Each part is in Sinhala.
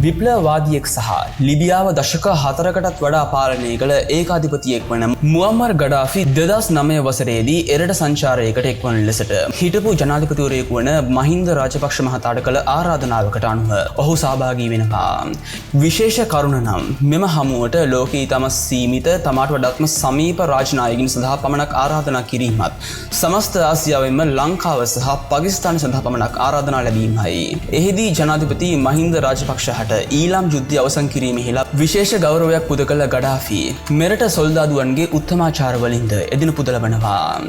විප්ලවවාදියෙක් සහ ලිබියාව දශක 4කටත් වඩා පාලනය කළ ඒකාධිපතියෙක් වන මුවම්මර් ගඩාෆි 2009 වසරේදී එරට සංචාරයකට එක්වන ලෙසට හිටපු ජනාධිපතිවරයෙකු වන මහින්ද රාජපක්ෂ මහතාට කළ ආරාධනාවකට අනුව ඔහු සහභාගී වෙනවා. විශේෂ කරුණ නම් මෙම හමුවට ලෝකයේ තම සීමිත තමාට වඩාත්ම සමීප රාජනායකින් සඳහා පමණක් ආරාධනා කිරීමත් සමස්ත ආසියාවෙන්ම ලංකාව සහ පාකිස්තාන සඳහා පමණක් ආරාධනා ලැබීමයි. එහිදී ජනාධිපති මහින්ද රාජපක්ෂ ඊළම් යුද්ධය අවසන් කිරීමෙහිලා විශේෂ ගෞරවයක් පුද කළ ගඩාෆි මෙරට සොල්දාදුවන්ගේ උත්තමාචාර වලින්ද එදින පුදලබනවා.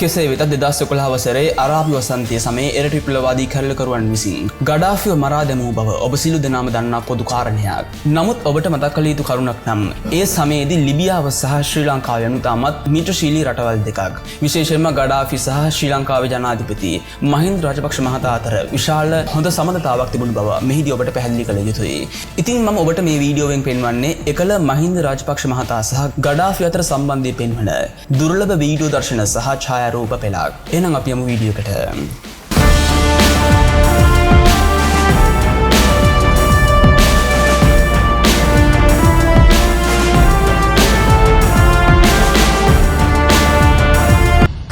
කෙසේ වෙතත් 2011 වසරේ අරාබි වසන්තය සමයේ එරට විප්ලවවාදී කැරලිකරුවන් විසින් ගඩාෆිව මරා දැමූ බව ඔබ සියලු දෙනාම දන්නා පොදු කාරණයක්. නමුත් ඔබට මතක් කළ යුතු කරුණක් නම් ඒ සමයේදී ලිබියාව සහ ශ්‍රී ලංකාව යනු තාමත් මිත්‍රශීලී රටවල් දෙකක්. විශේෂයෙන්ම ගඩාෆි සහ ශ්‍රී ලංකාවේ ජනාධිපති මහින්ද රාජපක්ෂ මහතා අතර විශාල හොඳ සමනතාවක් තිබුණු බව මෙහිදී ඔබට පැහැදිලි කළ යුතුයි. ඉතින් මම ඔබට මේ වීඩියෝවෙන් පෙන්වන්නේ එකල මහින්ද රාජපක්ෂ මහතා සහ ගඩාෆි අතර සම්බන්ධය පෙන්වන දුර්ලභ වීඩියෝ දර්ශන සහ ඡායාරූප පෙළක්. එහෙනම් අපි යමු වීඩියෝ එකට.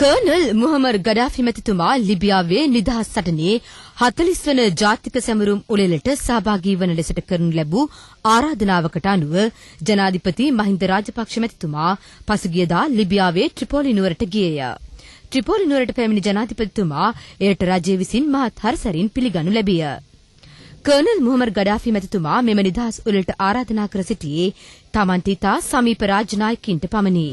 කර්නල් මුහම්මර් ගඩාෆි මැතිතුමා ලිබියාවේ නිදහස් සටනේ 40 වන ජාතික සැමරුම් උළෙලට සහභාගී වන ලෙසට කරනු ලැබූ ආරාධනාවකට අනුව ජනාධිපති මහින්ද රාජපක්ෂ මැතිතුමා පසුගියදා ලිබියාවේ ට්‍රිපෝලි නුවරට ගියේය. ට්‍රිපෝලි නුවරට පැමිණි ජනාධිපතිතුමා එයට රජය විසින් මහත් හරසරින් පිළිගනු ලැබිය. කර්නල් මුහම්මර් ගඩාෆි මැතිතුමා මෙම නිදහස් උළෙලට ආරාධනා කර සිටියේ තමන්ට ඉතා සමීප රාජ්‍ය නායකයින්ට පමණි.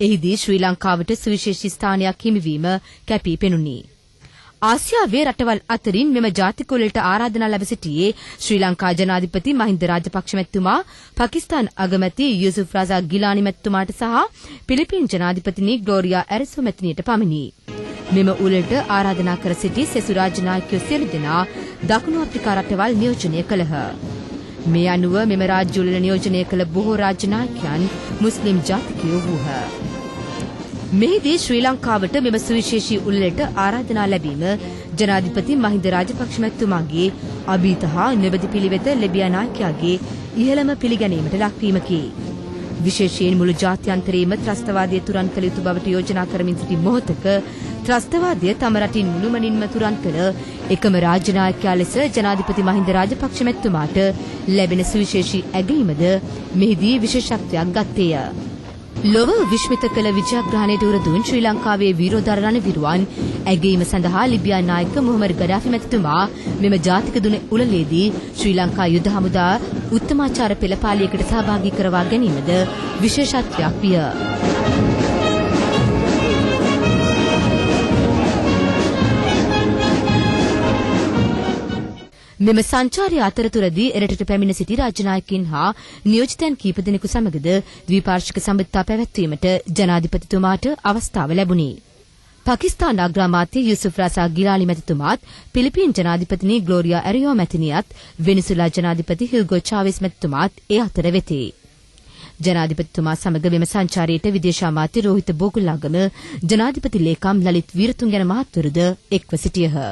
එහිදී ශ්‍රී ලංකාවට සුවිශේෂී ස්ථානයක් හිමිවීම කැපී පෙනුණි. ආසියාවේ රටවල් අතරින් මෙම ජාතික උළෙලට ආරාධනා ලැබ සිටියේ ශ්‍රී ලංකා ජනාධිපති මහින්ද රාජපක්ෂ මැතිතුමා, පාකිස්තාන් අගමැති යුසුෆ් රසා ගිලානි මැතිතුමාට සහ පිලිපීන් ජනාධිපතිනි ග්ලෝරියා ඇරිසෝ මැතිණියට පමණි. මෙම උළෙලට ආරාධනා කර සිටි සෙසු රාජ්‍ය නායකයෝ සියලු දෙනා දකුණු අප්‍රිකා රටවල් නියෝජනය කළහ. මේ අනුව මෙම රාජ්‍ය උළෙල නියෝජනය කළ බොහෝ රාජ්‍ය නායකයන් මුස්ලිම් ජාතිකයෝ වූහ. මෙහිදී ශ්‍රී ලංකාවට මෙම සුවිශේෂී උළෙලට ආරාධනා ලැබීම ජනාධිපති මහින්ද රාජපක්ෂ මැතිතුමාගේ අභීත හා නිවැරදි පිළිවෙත ලිබියා නායකයාගේ ඉහළම පිළිගැනීමට ලක්වීමකි. විශේෂයෙන් මුළු ජාත්‍යන්තරයේම ත්‍රස්තවාදය තුරන් කළ යුතු බවට යෝජනා කරමින් සිටි මොහොතක ත්‍රස්තවාදය තම රටින් මුළුමනින්ම තුරන් කළ එකම රාජ්‍ය නායකයා ලෙස ජනාධිපති මහින්ද රාජපක්ෂ මැතිතුමාට ලැබෙන සුවිශේෂී ඇගීමද මෙහිදී විශේෂත්වයක් ගත්තේය. ලොව විශ්මිත කළ විජයග්‍රහණයට උරදුන් ශ්‍රී ලංකාවේ වීරෝදාර රණවිරුවන් ඇගීම සඳහා ලිබියා නායක මුහම්මර් ගඩාෆි මැතිතුමා මෙම ජාතික දුන උළෙලේදී ශ්‍රී ලංකා යුද හමුදා උත්තමාචාර පෙළපාලියකට සහභාගී කරවා ගැනීමද විශේෂත්වයක් විය. මෙම සංචාරය අතරතුරදී එරටට පැමිණ සිටි රාජ්‍ය නායකයින් හා නියෝජිතයන් කීප දෙනෙකු සමගද ද්විපාර්ශ්වික සම්බන්ධතා පැවැත්වීමට ජනාධිපතිතුමාට අවස්ථාව ලැබුණි. පාකිස්තාන අග්‍රාමාත්‍ය යුසුෆ් රසා ගිලානි මැතිතුමාත්, පිලිපීන් ජනාධිපතිනි ග්ලෝරියා ඇරියෝ මැතිණියත්, වෙනිසුලා ජනාධිපති හිල්ගෝ චාවෙස් මැතිතුමාත් ඒ අතර වෙති. ජනාධිපතිතුමා සමග මෙම සංචාරයට විදේශ අමාත්‍ය රෝහිත බෝගුල්ලාගම, ජනාධිපති ලේකම් ලලිත් වීරතුංගන මහත්වරුද එක්ව සිටියහ.